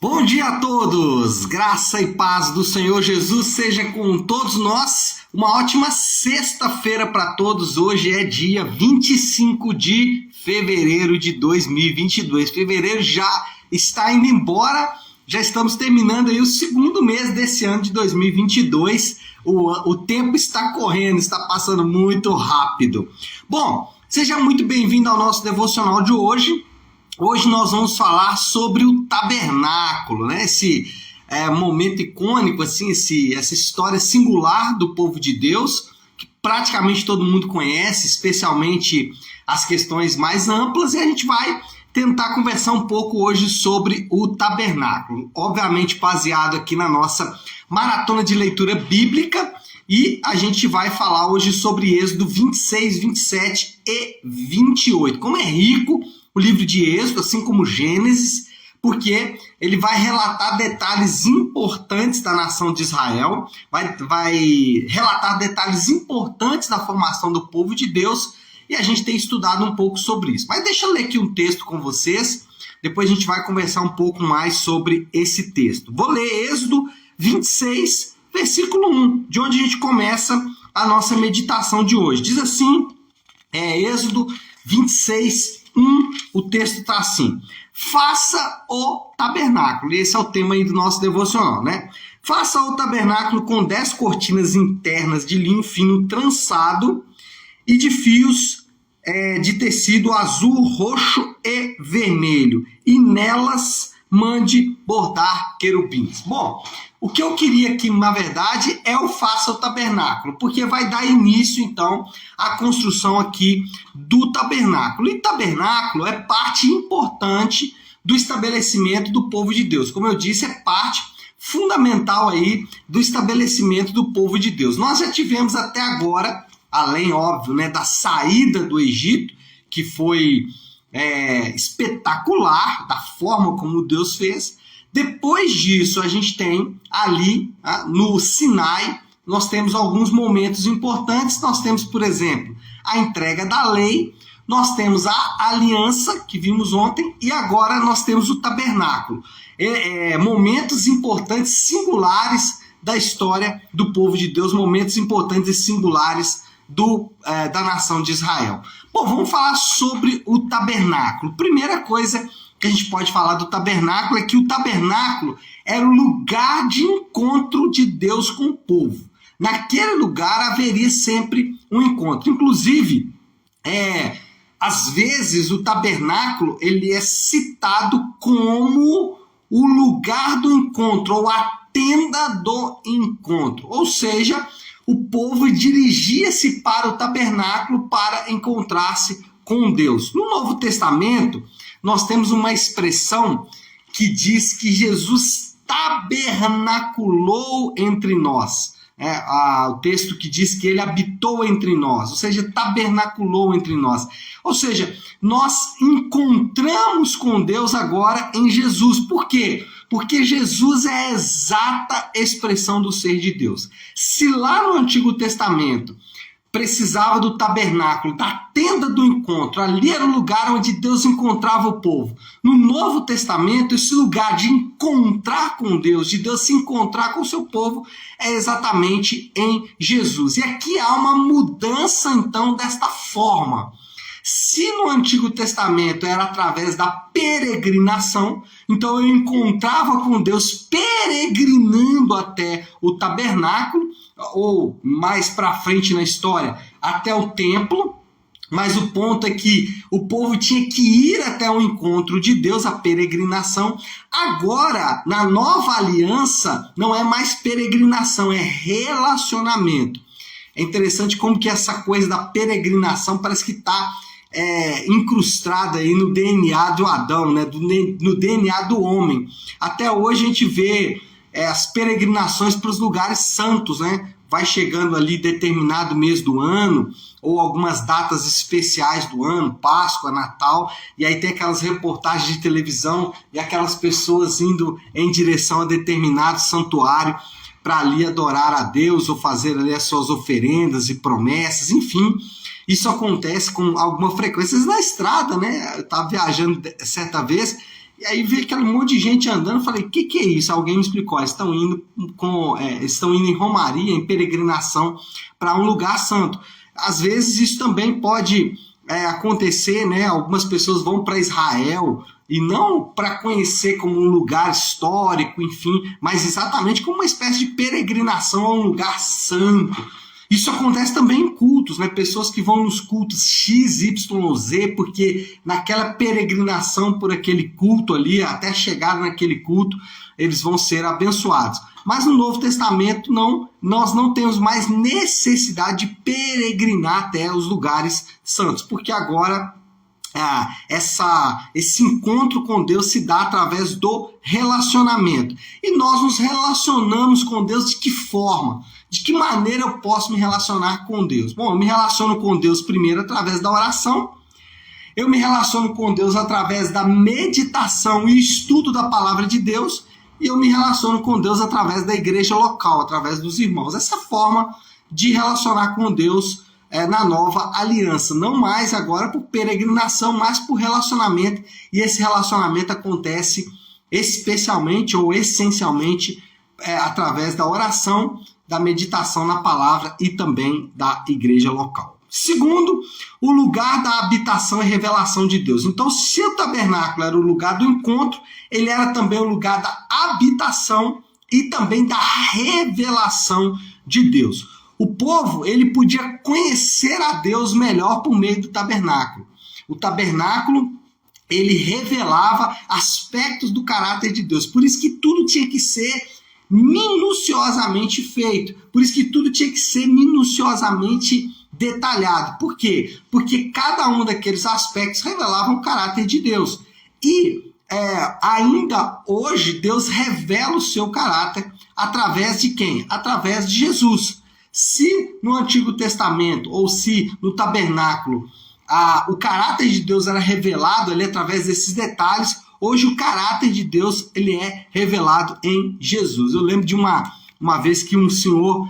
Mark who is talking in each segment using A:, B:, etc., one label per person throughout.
A: Bom dia a todos! Graça e paz do Senhor Jesus seja com todos nós. Uma ótima sexta-feira para todos. Hoje é dia 25 de fevereiro de 2022. Fevereiro já está indo embora. Já estamos terminando aí o segundo mês desse ano de 2022. O tempo está correndo, está passando muito rápido. Bom, seja muito bem-vindo ao nosso devocional de hoje. Hoje nós vamos falar sobre o tabernáculo, né? Esse momento icônico, assim, essa história singular do povo de Deus, que praticamente todo mundo conhece, especialmente as questões mais amplas, e a gente vai tentar conversar um pouco hoje sobre o tabernáculo, obviamente baseado aqui na nossa maratona de leitura bíblica, e a gente vai falar hoje sobre Êxodo 26, 27 e 28. Como é rico o livro de Êxodo, assim como Gênesis, porque ele vai relatar detalhes importantes da nação de Israel, vai relatar detalhes importantes da formação do povo de Deus, e a gente tem estudado um pouco sobre isso. Mas deixa eu ler aqui um texto com vocês, depois a gente vai conversar um pouco mais sobre esse texto. Vou ler Êxodo 26, versículo 1, de onde a gente começa a nossa meditação de hoje. Diz assim, Êxodo 26, 1, o texto está assim: faça o tabernáculo. E esse é o tema aí do nosso devocional, né? Faça o tabernáculo com 10 cortinas internas de linho fino trançado e de fios de tecido azul, roxo e vermelho. E nelas mande bordar querubins. Bom, o que eu queria aqui, na verdade, é o faça o tabernáculo, porque vai dar início, então, à construção aqui do tabernáculo. E tabernáculo é parte importante do estabelecimento do povo de Deus. Como eu disse, é parte fundamental aí do estabelecimento do povo de Deus. Nós já tivemos até agora, além, óbvio, né, da saída do Egito, que foi espetacular, da forma como Deus fez. Depois disso, a gente tem ali, no Sinai, nós temos alguns momentos importantes. Nós temos, por exemplo, a entrega da lei, nós temos a aliança, que vimos ontem, e agora nós temos o tabernáculo. Momentos importantes, singulares da história do povo de Deus, momentos importantes e singulares da nação de Israel. Bom, vamos falar sobre o tabernáculo. Primeira coisa que a gente pode falar do tabernáculo é que o tabernáculo era o lugar de encontro de Deus com o povo. Naquele lugar haveria sempre um encontro. Inclusive, às vezes o tabernáculo ele é citado como o lugar do encontro, ou a tenda do encontro. Ou seja, o povo dirigia-se para o tabernáculo para encontrar-se com Deus. No Novo Testamento, nós temos uma expressão que diz que Jesus tabernaculou entre nós. O texto que diz que ele habitou entre nós, ou seja, tabernaculou entre nós. Ou seja, nós encontramos com Deus agora em Jesus. Por quê? Porque Jesus é a exata expressão do ser de Deus. Se lá no Antigo Testamento precisava do tabernáculo, da tenda do encontro, ali era o lugar onde Deus encontrava o povo. No Novo Testamento, esse lugar de encontrar com Deus, de Deus se encontrar com o seu povo, é exatamente em Jesus. E aqui há uma mudança, então, desta forma. Se no Antigo Testamento era através da peregrinação, então eu encontrava com Deus peregrinando até o tabernáculo, ou mais para frente na história, até o templo. Mas o ponto é que o povo tinha que ir até o encontro de Deus, a peregrinação. Agora, na nova aliança, não é mais peregrinação, é relacionamento. É interessante como que essa coisa da peregrinação parece que está incrustada aí no DNA do Adão, né? No DNA do homem. Até hoje a gente vê as peregrinações para os lugares santos, né? Vai chegando ali determinado mês do ano, ou algumas datas especiais do ano, Páscoa, Natal, e aí tem aquelas reportagens de televisão e aquelas pessoas indo em direção a determinado santuário para ali adorar a Deus ou fazer ali as suas oferendas e promessas, enfim. Isso acontece com alguma frequência na estrada, né? Eu estava viajando certa vez E aí veio aquele monte de gente andando, eu falei, o que é isso? Alguém me explicou, estão indo em romaria, em peregrinação para um lugar santo. Às vezes isso também pode acontecer, né? Algumas pessoas vão para Israel, e não para conhecer como um lugar histórico, enfim, mas exatamente como uma espécie de peregrinação a um lugar santo. Isso acontece também em cultos, né? Pessoas que vão nos cultos X, Y, Z, porque naquela peregrinação por aquele culto ali, até chegar naquele culto, eles vão ser abençoados. Mas no Novo Testamento, nós não temos mais necessidade de peregrinar até os lugares santos, porque agora esse encontro com Deus se dá através do relacionamento. E nós nos relacionamos com Deus de que forma? De que maneira eu posso me relacionar com Deus? Bom, eu me relaciono com Deus primeiro através da oração, eu me relaciono com Deus através da meditação e estudo da palavra de Deus, e eu me relaciono com Deus através da igreja local, através dos irmãos. Essa forma de relacionar com Deus na nova aliança, não mais agora por peregrinação, mas por relacionamento, e esse relacionamento acontece especialmente ou essencialmente através da oração, da meditação na palavra e também da igreja local. Segundo, o lugar da habitação e revelação de Deus. Então, se o tabernáculo era o lugar do encontro, ele era também o lugar da habitação e também da revelação de Deus. O povo, ele podia conhecer a Deus melhor por meio do tabernáculo. O tabernáculo, ele revelava aspectos do caráter de Deus. Por isso que tudo tinha que ser minuciosamente feito. Por isso que tudo tinha que ser minuciosamente detalhado. Por quê? Porque cada um daqueles aspectos revelava o caráter de Deus. E ainda hoje, Deus revela o seu caráter através de quem? Através de Jesus. Se no Antigo Testamento, ou se no tabernáculo, o caráter de Deus era revelado ali através desses detalhes, hoje o caráter de Deus ele é revelado em Jesus. Eu lembro de uma vez que um senhor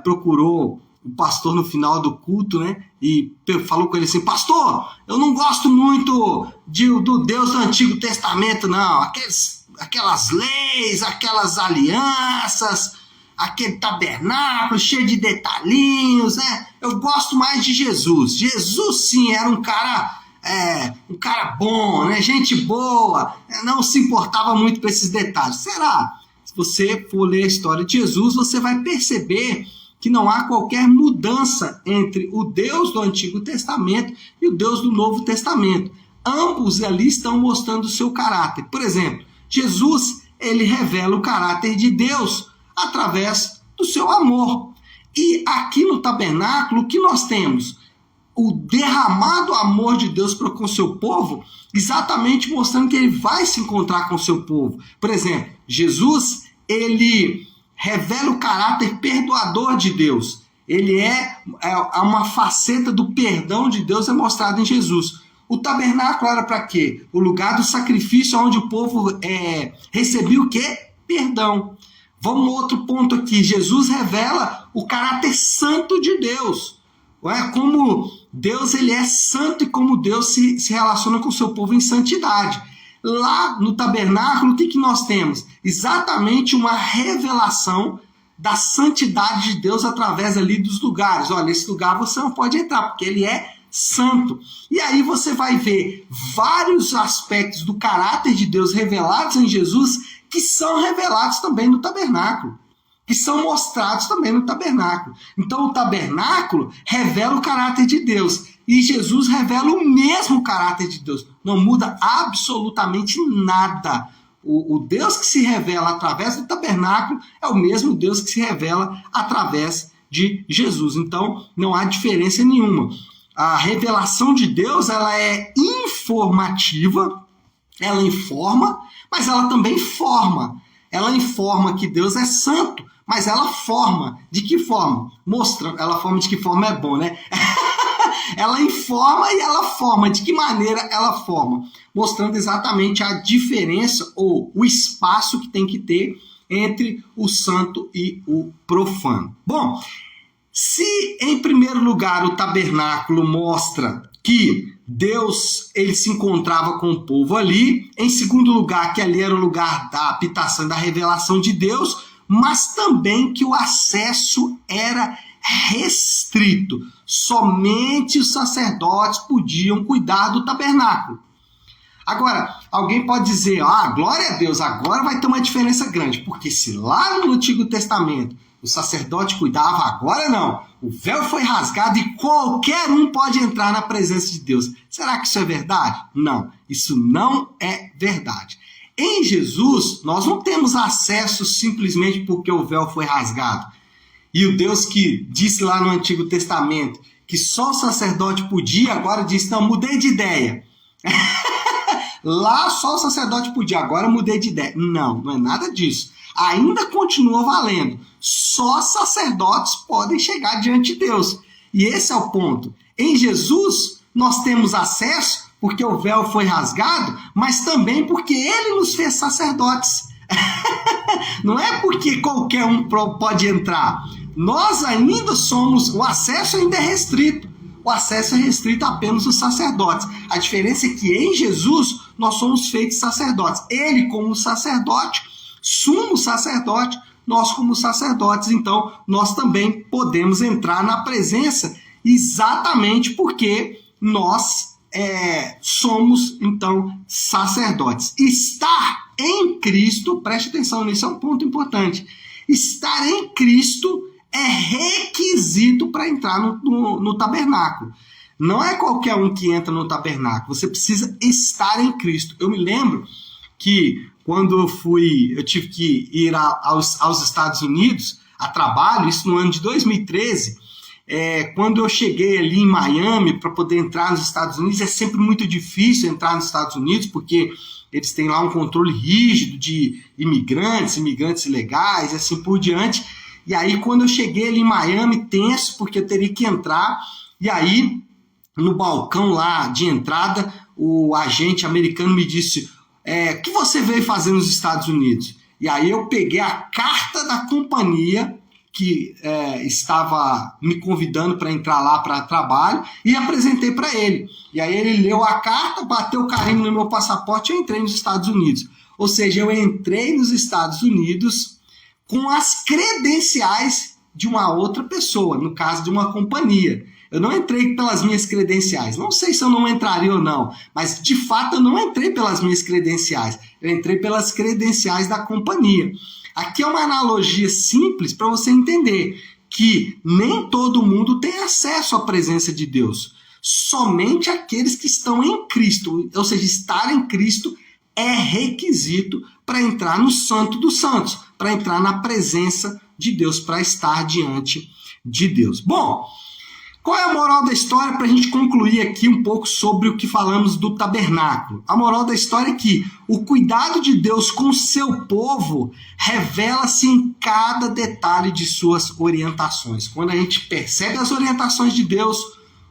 A: procurou o pastor no final do culto, né? E falou com ele assim: pastor, eu não gosto muito do Deus do Antigo Testamento, não. Aquelas leis, aquelas alianças, aquele tabernáculo cheio de detalhinhos, né? Eu gosto mais de Jesus. Jesus, sim, era um cara bom, né? Gente boa, não se importava muito com esses detalhes. Será? Se você for ler a história de Jesus, você vai perceber que não há qualquer mudança entre o Deus do Antigo Testamento e o Deus do Novo Testamento. Ambos ali estão mostrando o seu caráter. Por exemplo, Jesus, ele revela o caráter de Deus através do seu amor. E aqui no tabernáculo, o que nós temos? O derramado amor de Deus para com o seu povo, exatamente mostrando que ele vai se encontrar com o seu povo. Por exemplo, Jesus, ele revela o caráter perdoador de Deus. Ele uma faceta do perdão de Deus é mostrado em Jesus. O tabernáculo era para quê? O lugar do sacrifício onde o povo recebia o quê? Perdão. Vamos no outro ponto aqui. Jesus revela o caráter santo de Deus. Como Deus ele é santo e como Deus se relaciona com o seu povo em santidade. Lá no tabernáculo, o que nós temos? Exatamente uma revelação da santidade de Deus através ali dos lugares. Olha, esse lugar você não pode entrar, porque ele é santo. E aí você vai ver vários aspectos do caráter de Deus revelados em Jesus, que são revelados também no tabernáculo, que são mostrados também no tabernáculo. Então o tabernáculo revela o caráter de Deus, e Jesus revela o mesmo caráter de Deus. Não muda absolutamente nada. O Deus que se revela através do tabernáculo é o mesmo Deus que se revela através de Jesus. Então não há diferença nenhuma. A revelação de Deus ela é informativa, ela informa, mas ela também forma. Ela informa que Deus é santo, mas ela forma. De que forma? Ela forma de que forma é bom, né? Ela informa e ela forma. De que maneira ela forma? Mostrando exatamente a diferença ou o espaço que tem que ter entre o santo e o profano. Bom, se em primeiro lugar o tabernáculo mostra que Deus, ele se encontrava com o povo ali. Em segundo lugar, que ali era o lugar da habitação e da revelação de Deus, mas também que o acesso era restrito. Somente os sacerdotes podiam cuidar do tabernáculo. Agora, alguém pode dizer, glória a Deus, agora vai ter uma diferença grande, porque se lá no Antigo Testamento o sacerdote cuidava, agora não. O véu foi rasgado e qualquer um pode entrar na presença de Deus. Será que isso é verdade? Não, isso não é verdade. Em Jesus, nós não temos acesso simplesmente porque o véu foi rasgado. E o Deus que disse lá no Antigo Testamento que só o sacerdote podia, agora diz, não, mudei de ideia. Lá só o sacerdote podia, agora mudei de ideia. Não, não é nada disso. Ainda continua valendo. Só sacerdotes podem chegar diante de Deus. E esse é o ponto. Em Jesus, nós temos acesso porque o véu foi rasgado, mas também porque ele nos fez sacerdotes. Não é porque qualquer um pode entrar. Nós ainda somos, o acesso ainda é restrito. O acesso é restrito a apenas os sacerdotes. A diferença é que em Jesus nós somos feitos sacerdotes. Ele como sacerdote, sumo sacerdote, nós como sacerdotes, então nós também podemos entrar na presença exatamente porque nós somos, então, sacerdotes. Estar em Cristo, preste atenção nisso, é um ponto importante. Estar em Cristo é requisito para entrar no tabernáculo. Não é qualquer um que entra no tabernáculo, você precisa estar em Cristo. Eu me lembro que quando eu tive que ir aos Estados Unidos a trabalho, isso no ano de 2013, quando eu cheguei ali em Miami para poder entrar nos Estados Unidos, é sempre muito difícil entrar nos Estados Unidos, porque eles têm lá um controle rígido de imigrantes ilegais, e assim por diante. E aí, quando eu cheguei ali em Miami, tenso, porque eu teria que entrar, e aí, no balcão lá de entrada, o agente americano me disse, o que você veio fazer nos Estados Unidos? E aí eu peguei a carta da companhia que estava me convidando para entrar lá para trabalho e apresentei para ele. E aí ele leu a carta, bateu o carimbo no meu passaporte e eu entrei nos Estados Unidos. Ou seja, eu entrei nos Estados Unidos com as credenciais de uma outra pessoa, no caso de uma companhia. Eu não entrei pelas minhas credenciais. Não sei se eu não entraria ou não, mas de fato eu não entrei pelas minhas credenciais. Eu entrei pelas credenciais da companhia. Aqui é uma analogia simples para você entender que nem todo mundo tem acesso à presença de Deus. Somente aqueles que estão em Cristo, ou seja, estar em Cristo é requisito para entrar no Santo dos Santos, para entrar na presença de Deus, para estar diante de Deus. Bom, qual é a moral da história para a gente concluir aqui um pouco sobre o que falamos do tabernáculo? A moral da história é que o cuidado de Deus com o seu povo revela-se em cada detalhe de suas orientações. Quando a gente percebe as orientações de Deus,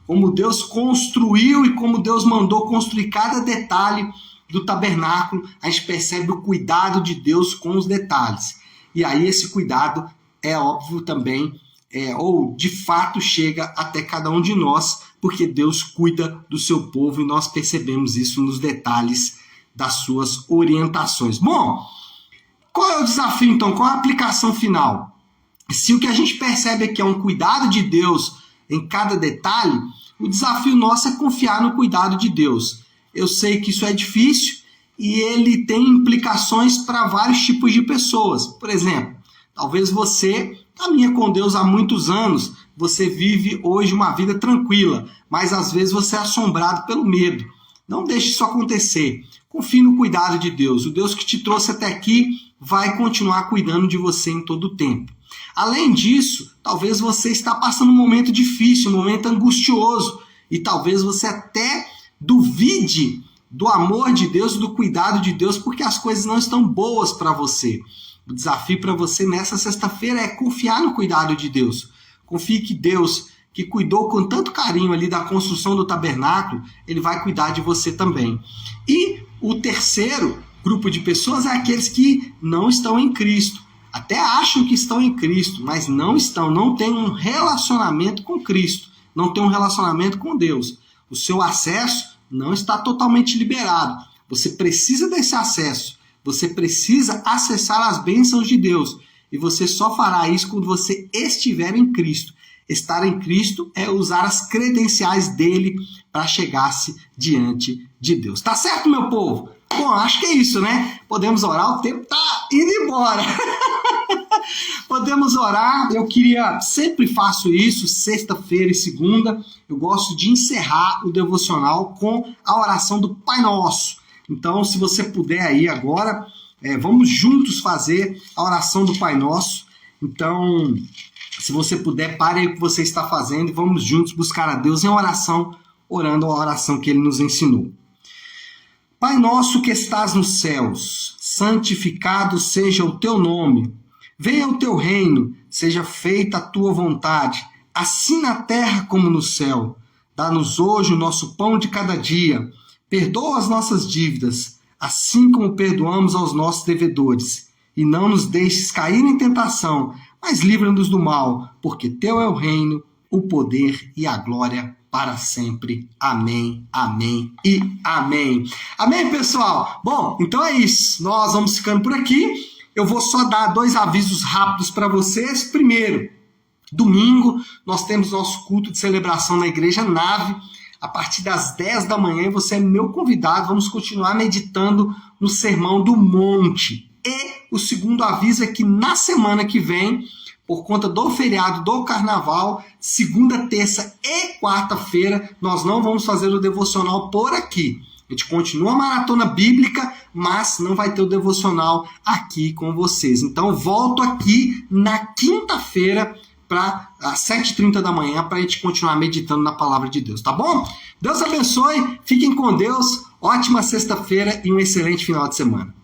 A: como Deus construiu e como Deus mandou construir cada detalhe do tabernáculo, a gente percebe o cuidado de Deus com os detalhes. E aí esse cuidado é óbvio também, ou de fato chega até cada um de nós, porque Deus cuida do seu povo e nós percebemos isso nos detalhes das suas orientações. Bom, qual é o desafio então? Qual é a aplicação final? Se o que a gente percebe aqui é um cuidado de Deus em cada detalhe, o desafio nosso é confiar no cuidado de Deus. Eu sei que isso é difícil e ele tem implicações para vários tipos de pessoas. Por exemplo, talvez você caminha com Deus há muitos anos, você vive hoje uma vida tranquila, mas às vezes você é assombrado pelo medo. Não deixe isso acontecer. Confie no cuidado de Deus. O Deus que te trouxe até aqui vai continuar cuidando de você em todo o tempo. Além disso, talvez você está passando um momento difícil, um momento angustioso, e talvez você até duvide do amor de Deus, do cuidado de Deus, porque as coisas não estão boas para você. O desafio para você nessa sexta-feira é confiar no cuidado de Deus. Confie que Deus, que cuidou com tanto carinho ali da construção do tabernáculo, ele vai cuidar de você também. E o terceiro grupo de pessoas é aqueles que não estão em Cristo. Até acham que estão em Cristo, mas não estão, não têm um relacionamento com Cristo, não têm um relacionamento com Deus. O seu acesso não está totalmente liberado. Você precisa desse acesso. Você precisa acessar as bênçãos de Deus. E você só fará isso quando você estiver em Cristo. Estar em Cristo é usar as credenciais dele para chegar-se diante de Deus. Tá certo, meu povo? Bom, acho que é isso, né? Podemos orar, o tempo tá indo embora. Podemos orar, sempre faço isso, sexta-feira e segunda, eu gosto de encerrar o devocional com a oração do Pai Nosso. Então, se você puder aí agora, vamos juntos fazer a oração do Pai Nosso. Então, se você puder, pare aí o que você está fazendo e vamos juntos buscar a Deus em oração, orando a oração que Ele nos ensinou. Pai nosso que estás nos céus, santificado seja o teu nome. Venha o teu reino, seja feita a tua vontade, assim na terra como no céu. Dá-nos hoje o nosso pão de cada dia. Perdoa as nossas dívidas, assim como perdoamos aos nossos devedores. E não nos deixes cair em tentação, mas livra-nos do mal, porque teu é o reino, o poder e a glória para sempre. Amém, amém e amém. Amém, pessoal? Bom, então é isso. Nós vamos ficando por aqui. Eu vou só dar 2 avisos rápidos para vocês. Primeiro, domingo, nós temos nosso culto de celebração na Igreja Nave, a partir das 10 da manhã. Você é meu convidado. Vamos continuar meditando no Sermão do Monte. E o segundo aviso é que na semana que vem, por conta do feriado do Carnaval, segunda, terça e quarta-feira, nós não vamos fazer o devocional por aqui. A gente continua a maratona bíblica, mas não vai ter o devocional aqui com vocês. Então, volto aqui na quinta-feira, às 7h30 da manhã, para a gente continuar meditando na palavra de Deus, tá bom? Deus abençoe, fiquem com Deus, ótima sexta-feira e um excelente final de semana.